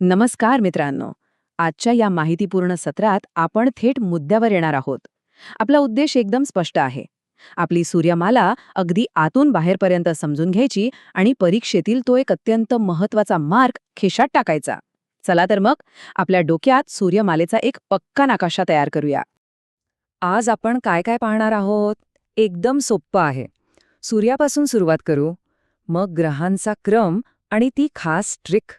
नमस्कार मित्रांनो. आजच्या या माहितीपूर्ण सत्रात आपण थेट मुद्द्यावर येणार आहोत. आपला उद्देश एकदम स्पष्ट आहे. आपली सूर्यमाला अगदी आतून बाहेरपर्यंत समजून घ्यायची आणि परीक्षेतील तो एक अत्यंत महत्वाचा मार्क खिशात टाकायचा. चला तर मग आपल्या डोक्यात सूर्यमालेचा एक पक्का नकाशा तयार करूया. आज आपण काय काय पाहणार आहोत? एकदम सोप्पं आहे. सूर्यापासून सुरुवात करू, मग ग्रहांचा क्रम आणि ती खास ट्रिक,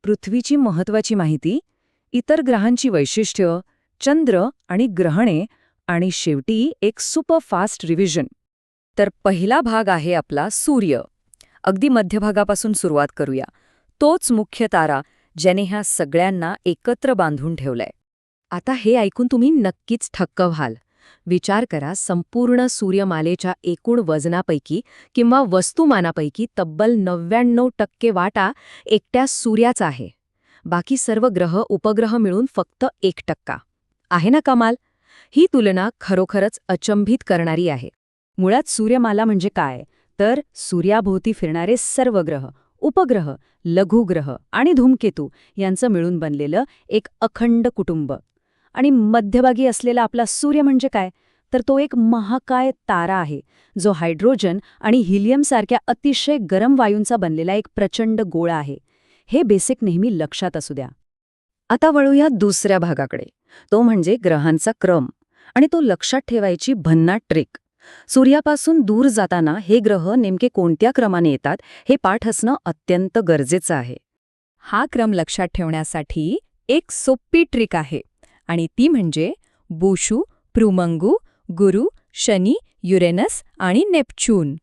पृथ्वीची महत्वाची माहिती, इतर ग्रहांची वैशिष्ट्य, चंद्र आणि ग्रहणे, आणि शेवटी एक सुपरफास्ट रिव्हिजन. तर पहिला भाग आहे आपला सूर्य. अगदी मध्यभागापासून सुरुवात करूया. तोच मुख्य तारा ज्याने ह्या सगळ्यांना एकत्र बांधून ठेवलंय. आता हे ऐकून तुम्ही नक्कीच थक्क व्हाल. विचार करा, संपूर्ण सूर्यमालेच्या एकूण वजनापैकी किंवा वस्तुमानापैकी तब्बल 99% वाटा एकट्या सूर्याचा आहे. बाकी सर्व ग्रह उपग्रह मिळून फक्त 1% आहे ना कमाल? ही तुलना खरोखरच अचंबित करणारी आहे. मुळात सूर्यमाला म्हणजे काय तर सूर्याभोवती फिरणारे सर्व ग्रह, उपग्रह, लघुग्रह आणि धूमकेतू यांचं मिळून बनलेलं एक अखंड कुटुंब. आणि मध्यभागी असलेला आपला सूर्य म्हणजे काय तर तो एक महाकाय तारा आहे, जो हायड्रोजन आणि हिलियमसारख्या अतिशय गरम वायूंचा बनलेला एक प्रचंड गोळा आहे. हे बेसिक नेहमी लक्षात असू द्या. आता वळूया दुसऱ्या भागाकडे. तो म्हणजे ग्रहांचा क्रम, आणि तो लक्षात ठेवायची भन्नाट ट्रिक. सूर्यापासून दूर जाताना हे ग्रह नेमके कोणत्या क्रमाने येतात हे पाठ असणं अत्यंत गरजेचं आहे. हा क्रम लक्षात ठेवण्यासाठी एक सोपी ट्रिक आहे, आणि ती म्हणजे बुशू, प्रुमंगू, गुरु, शनी, युरेनस आणि नेपच्यून.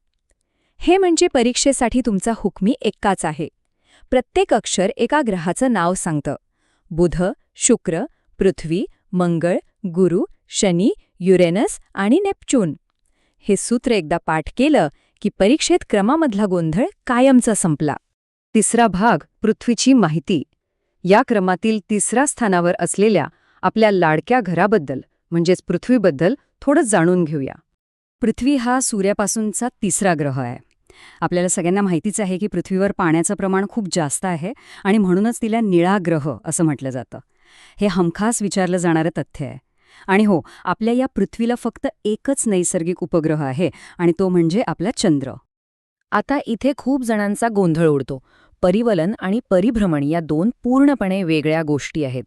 हे म्हणजे परीक्षेसाठी तुमचा हुकमी एकाच आहे. प्रत्येक अक्षर एका ग्रहाचं नाव सांगतं. बुध, शुक्र, पृथ्वी, मंगळ, गुरु, शनी, युरेनस आणि नेपच्यून. हे सूत्र एकदा पाठ केलं की परीक्षेत क्रमामधला गोंधळ कायमचा संपला. तिसरा भाग, पृथ्वीची माहिती. या क्रमातील तिसऱ्या स्थानावर असलेल्या आपल्या लाडक्या घराबद्दल म्हणजेच पृथ्वीबद्दल थोडं जाणून घेऊया. पृथ्वी हा सूर्यापासूनचा तिसरा ग्रह आहे. आपल्याला सगळ्यांना माहितीच आहे की पृथ्वीवर पाण्याचं प्रमाण खूप जास्त आहे आणि म्हणूनच तिला निळा ग्रह असं म्हटलं जातं. हे हमखास विचारलं जाणारं तथ्य आहे. आणि हो, आपल्या या पृथ्वीला फक्त एकच नैसर्गिक उपग्रह आहे, आणि तो म्हणजे आपला चंद्र. आता इथे खूप जणांचा गोंधळ उडतो. परिवलन आणि परिभ्रमण या दोन पूर्णपणे वेगळ्या गोष्टी आहेत.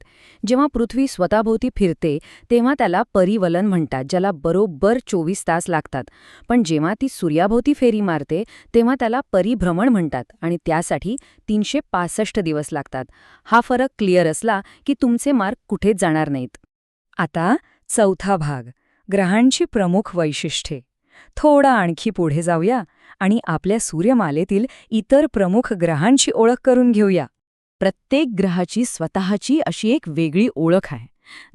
जेव्हा पृथ्वी स्वतःभोवती फिरते तेव्हा त्याला परिवलन म्हणतात, ज्याला बरोबर 24 तास लागतात. पण जेव्हा ती सूर्याभोवती फेरी मारते तेव्हा त्याला परिभ्रमण म्हणतात, आणि त्यासाठी 365 दिवस लागतात. हा फरक क्लिअर असला की तुमचे मार्क कुठेच जाणार नाहीत. आता चौथा भाग, ग्रहांची प्रमुख वैशिष्ट्ये. थोडा आणखी पुढे जाऊया आणि आपल्या सूर्यमालेतील इतर प्रमुख ग्रहांची ओळख करून घेऊया. प्रत्येक ग्रहाची स्वतःची अशी एक वेगळी ओळख आहे.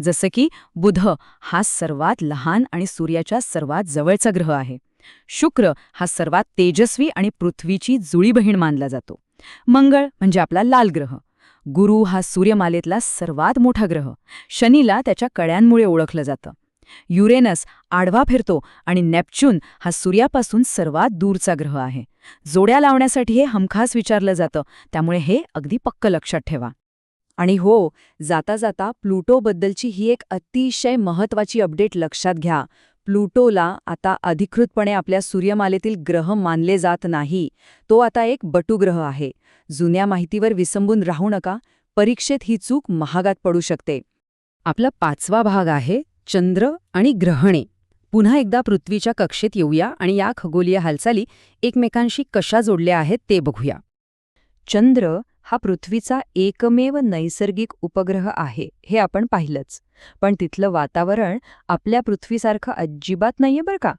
जसं की बुध हा सर्वात लहान आणि सूर्याच्या सर्वात जवळचा ग्रह आहे. शुक्र हा सर्वात तेजस्वी आणि पृथ्वीची जुळी बहीण मानला जातो. मंगळ म्हणजे आपला लाल ग्रह. गुरु हा सूर्यमालेतला सर्वात मोठा ग्रह. शनीला त्याच्या कळ्यांमुळे ओळखलं जातं. युरेनस आडवा फिरतो आणि नेपच्यून हा सूर्यापासून सर्वात दूरचा ग्रह आहे. जोड्या लावण्यासाठी हे हमखास विचारलं जातं, त्यामुळे हे अगदी पक्क लक्षात ठेवा. आणि हो, जाता जाता प्लुटोबद्दलची ही एक अतिशय महत्वाची अपडेट लक्षात घ्या. प्लुटोला आता अधिकृतपणे आपल्या सूर्यमालेतील ग्रह मानले जात नाही. तो आता एक बटुग्रह आहे. जुन्या माहितीवर विसंबून राहू नका. परीक्षेत ही चूक महागात पडू शकते. आपला पाचवा भाग आहे चंद्र आणि ग्रहणे. पुन्हा एकदा पृथ्वीच्या कक्षेत येऊया आणि या खगोलीय हालचाली एकमेकांशी कशा जोडल्या आहेत ते बघूया. चंद्र हा पृथ्वीचा एकमेव नैसर्गिक उपग्रह आहे, हे आपण पाहिलंच. पण तिथलं वातावरण आपल्या पृथ्वीसारखं अजिबात नाहीये बरं का.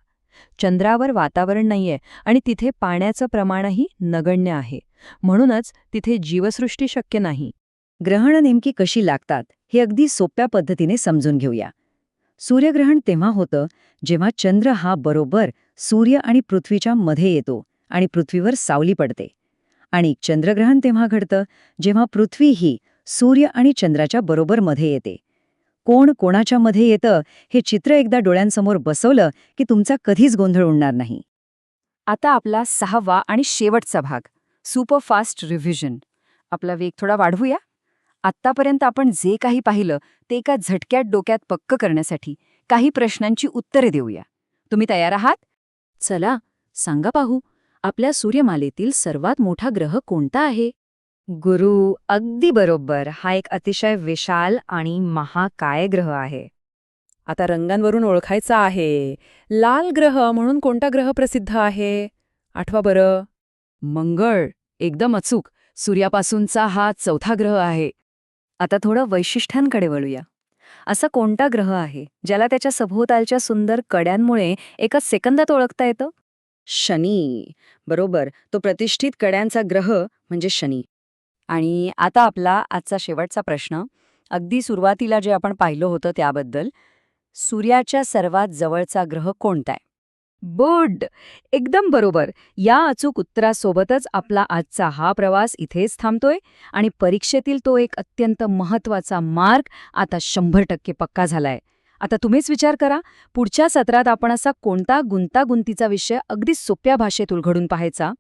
चंद्रावर वातावरण नाहीये आणि तिथे पाण्याचं प्रमाणही नगण्य आहे. म्हणूनच तिथे जीवसृष्टी शक्य नाही. ग्रहणं नेमकी कशी लागतात हे अगदी सोप्या पद्धतीने समजून घेऊया. सूर्यग्रहण तेव्हा होतं जेव्हा चंद्र हा बरोबर सूर्य आणि पृथ्वीच्या मध्ये येतो आणि पृथ्वीवर सावली पडते. आणि चंद्रग्रहण तेव्हा घडतं जेव्हा पृथ्वी ही सूर्य आणि चंद्राच्या बरोबर मध्ये येते. कोण कोणाच्या मध्ये येतं हे चित्र एकदा डोळ्यांसमोर बसवलं की तुमचा कधीच गोंधळ उडणार नाही. आता आपला सहावा आणि शेवटचा भाग, सुपरफास्ट रिव्हिजन. आपला वेग थोडा वाढवूया. आत्तापर्यंत आपण जे काही पाहिलं ते एका झटक्यात डोक्यात पक्क करण्यासाठी काही प्रश्नांची उत्तरे देऊया. तुम्ही तयार आहात? चला सांगा पाहू, आपल्या सूर्यमालेतील सर्वात मोठा ग्रह कोणता आहे? गुरु, अगदी बरोबर. हा एक अतिशय विशाल आणि महाकाय ग्रह आहे. आता रंगांवरून ओळखायचा आहे. लाल ग्रह म्हणून कोणता ग्रह प्रसिद्ध आहे? आठवा बरं. मंगळ. एकदम अचूक. सूर्यापासूनचा हा चौथा ग्रह आहे. आता थोडं वैशिष्ट्यांकडे वळूया. असा कोणता ग्रह आहे ज्याला त्याच्या सभोवतालच्या सुंदर कड्यांमुळे एका सेकंदात ओळखता येतं? शनी. बरोबर, तो प्रतिष्ठित कड्यांचा ग्रह म्हणजे शनी. आणि आता आपला आजचा शेवटचा प्रश्न, अगदी सुरुवातीला जे आपण पाहिलं होतं त्याबद्दल. सूर्याच्या सर्वात जवळचा ग्रह कोणता आहे? बुध. एकदम बरोबर. या अचूक उत्तरासोबतच आपला आजचा हा प्रवास इथेच थांबतोय आणि परीक्षेतील तो एक अत्यंत महत्त्वाचा मार्ग आता 100% पक्का झालाय. आता तुम्हीच विचार करा, पुढच्या सत्रात आपण असा कोणता गुंतागुंतीचा विषय अगदी सोप्या भाषेत उलगडून पाहायचा?